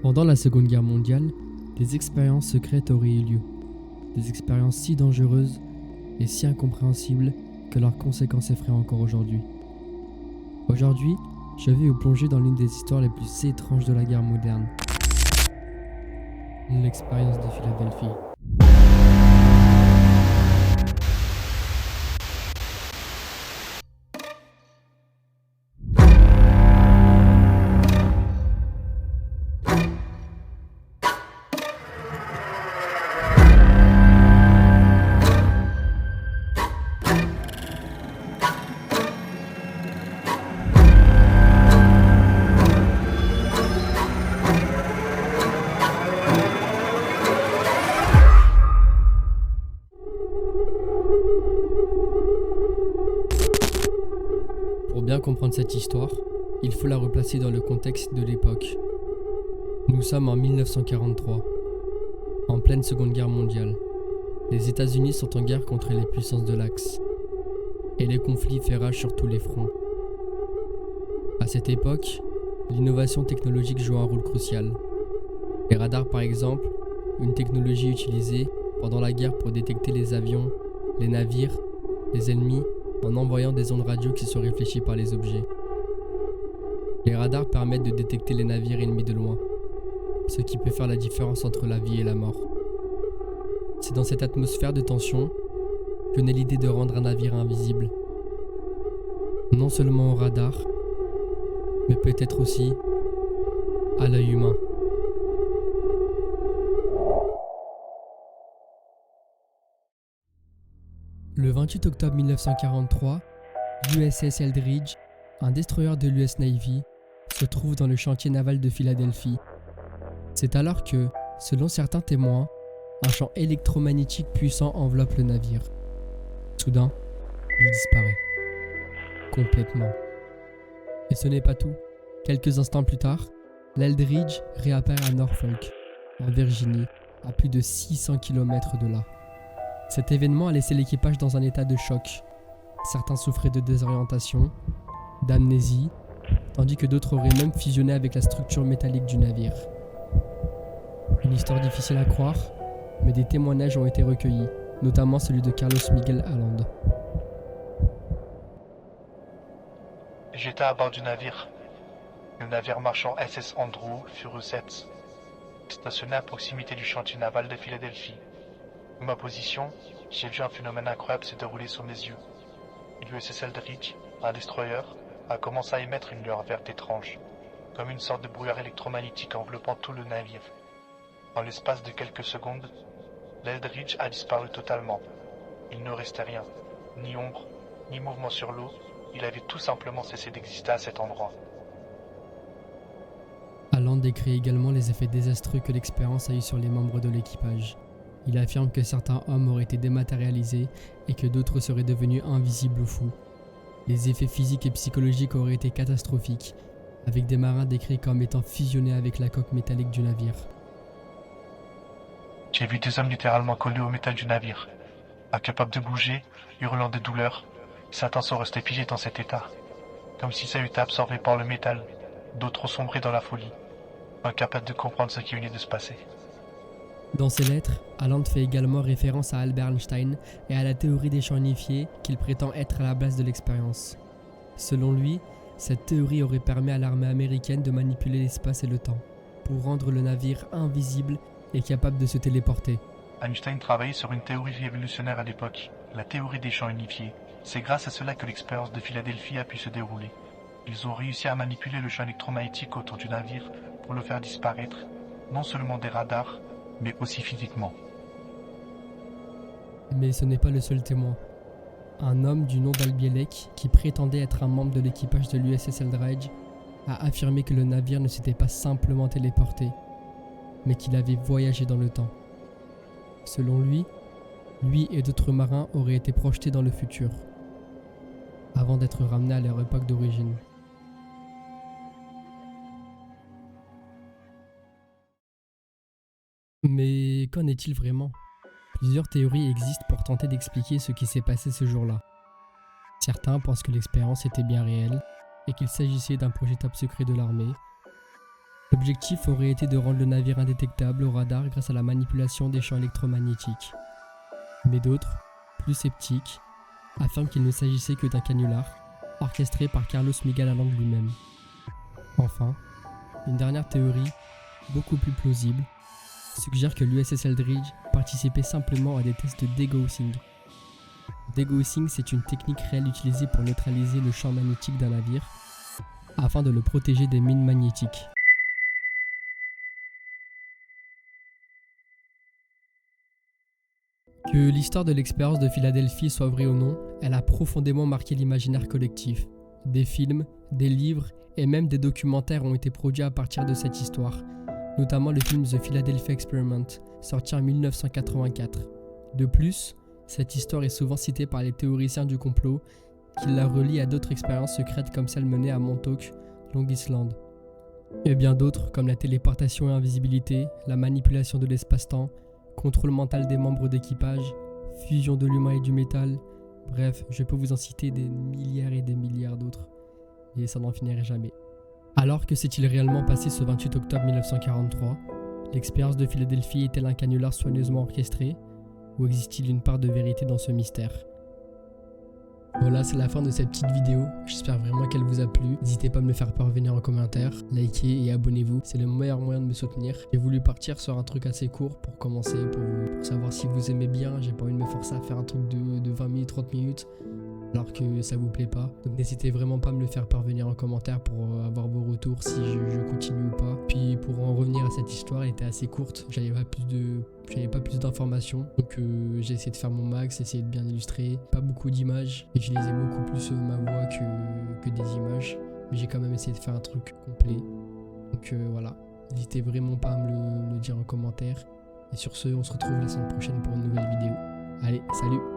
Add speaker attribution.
Speaker 1: Pendant la Seconde Guerre mondiale, des expériences secrètes auraient eu lieu. Des expériences si dangereuses et si incompréhensibles que leurs conséquences effraient encore aujourd'hui. Aujourd'hui, je vais vous plonger dans l'une des histoires les plus étranges de la guerre moderne. L'expérience de Philadelphie. Pour bien comprendre cette histoire, il faut la replacer dans le contexte de l'époque. Nous sommes en 1943, en pleine Seconde Guerre mondiale. Les États-Unis sont en guerre contre les puissances de l'Axe, et les conflits fait rage sur tous les fronts. À cette époque, l'innovation technologique joue un rôle crucial. Les radars par exemple, une technologie utilisée pendant la guerre pour détecter les avions, les navires, les ennemis, en envoyant des ondes radio qui sont réfléchies par les objets. Les radars permettent de détecter les navires ennemis de loin, ce qui peut faire la différence entre la vie et la mort. C'est dans cette atmosphère de tension que naît l'idée de rendre un navire invisible. Non seulement au radar, mais peut-être aussi à l'œil humain. Le 28 octobre 1943, l'USS Eldridge, un destroyer de l'US Navy, se trouve dans le chantier naval de Philadelphie. C'est alors que, selon certains témoins, un champ électromagnétique puissant enveloppe le navire. Soudain, il disparaît. Complètement. Et ce n'est pas tout. Quelques instants plus tard, l'Eldridge réapparaît à Norfolk, en Virginie, à plus de 600 km de là. Cet événement a laissé l'équipage dans un état de choc. Certains souffraient de désorientation, d'amnésie, tandis que d'autres auraient même fusionné avec la structure métallique du navire. Une histoire difficile à croire, mais des témoignages ont été recueillis, notamment celui de Carlos Miguel Allende.
Speaker 2: J'étais à bord du navire. Le navire marchand SS Andrew Fureux 7, stationné à proximité du chantier naval de Philadelphie. De ma position, j'ai vu un phénomène incroyable se dérouler sous mes yeux. L'USS Eldridge, un destroyer, a commencé à émettre une lueur verte étrange, comme une sorte de brouillard électromagnétique enveloppant tout le navire. En l'espace de quelques secondes, l'Eldridge a disparu totalement. Il ne restait rien, ni ombre, ni mouvement sur l'eau. Il avait tout simplement cessé d'exister à cet endroit.
Speaker 1: Allende décrit également les effets désastreux que l'expérience a eu sur les membres de l'équipage. Il affirme que certains hommes auraient été dématérialisés et que d'autres seraient devenus invisibles ou fous. Les effets physiques et psychologiques auraient été catastrophiques, avec des marins décrits comme étant fusionnés avec la coque métallique du navire.
Speaker 2: J'ai vu des hommes littéralement collés au métal du navire, incapables de bouger, hurlant de douleur. Certains sont restés figés dans cet état, comme si ça eût été absorbé par le métal. D'autres ont sombré dans la folie, incapables de comprendre ce qui venait de se passer.
Speaker 1: Dans ses lettres, Allende fait également référence à Albert Einstein et à la théorie des champs unifiés qu'il prétend être à la base de l'expérience. Selon lui, cette théorie aurait permis à l'armée américaine de manipuler l'espace et le temps, pour rendre le navire invisible et capable de se téléporter.
Speaker 2: Einstein travaillait sur une théorie révolutionnaire à l'époque, la théorie des champs unifiés. C'est grâce à cela que l'expérience de Philadelphie a pu se dérouler. Ils ont réussi à manipuler le champ électromagnétique autour du navire pour le faire disparaître, non seulement des radars, mais aussi physiquement.
Speaker 1: Mais ce n'est pas le seul témoin. Un homme du nom d'Albielek, qui prétendait être un membre de l'équipage de l'USS Eldridge, a affirmé que le navire ne s'était pas simplement téléporté, mais qu'il avait voyagé dans le temps. Selon lui et d'autres marins auraient été projetés dans le futur, avant d'être ramenés à leur époque d'origine. Mais qu'en est-il vraiment ? Plusieurs théories existent pour tenter d'expliquer ce qui s'est passé ce jour-là. Certains pensent que l'expérience était bien réelle et qu'il s'agissait d'un projet top secret de l'armée. L'objectif aurait été de rendre le navire indétectable au radar grâce à la manipulation des champs électromagnétiques. Mais d'autres, plus sceptiques, affirment qu'il ne s'agissait que d'un canular, orchestré par Carlos Miguel Alang lui-même. Enfin, une dernière théorie, beaucoup plus plausible, suggère que l'USS Eldridge participait simplement à des tests de degaussing. Degaussing, c'est une technique réelle utilisée pour neutraliser le champ magnétique d'un navire, afin de le protéger des mines magnétiques. Que l'histoire de l'expérience de Philadelphie soit vraie ou non, elle a profondément marqué l'imaginaire collectif. Des films, des livres et même des documentaires ont été produits à partir de cette histoire, notamment le film The Philadelphia Experiment, sorti en 1984. De plus, cette histoire est souvent citée par les théoriciens du complot, qui la relient à d'autres expériences secrètes comme celle menée à Montauk, Long Island. Et bien d'autres comme la téléportation et invisibilité, la manipulation de l'espace-temps, contrôle mental des membres d'équipage, fusion de l'humain et du métal, bref, je peux vous en citer des milliards et des milliards d'autres, et ça n'en finirait jamais. Alors que s'est-il réellement passé ce 28 octobre 1943 ? L'expérience de Philadelphie est-elle un canular soigneusement orchestré ? Ou existe-t-il une part de vérité dans ce mystère ? Voilà, c'est la fin de cette petite vidéo. J'espère vraiment qu'elle vous a plu. N'hésitez pas à me le faire parvenir en commentaire, likez et abonnez-vous. C'est le meilleur moyen de me soutenir. J'ai voulu partir sur un truc assez court pour commencer, pour savoir si vous aimez bien. J'ai pas envie de me forcer à faire un truc de 20 minutes, 30 minutes, alors que ça vous plaît pas. Donc n'hésitez vraiment pas à me le faire parvenir en commentaire pour avoir vos retours si je continue ou pas. Puis pour en revenir à cette histoire, elle était assez courte. J'avais pas plus d'informations. Donc j'ai essayé de faire mon max, essayé de bien illustrer. Pas beaucoup d'images. Et j'utilisais beaucoup plus ma voix que des images. Mais j'ai quand même essayé de faire un truc complet. Donc voilà. N'hésitez vraiment pas à me le dire en commentaire. Et sur ce, on se retrouve la semaine prochaine pour une nouvelle vidéo. Allez, salut!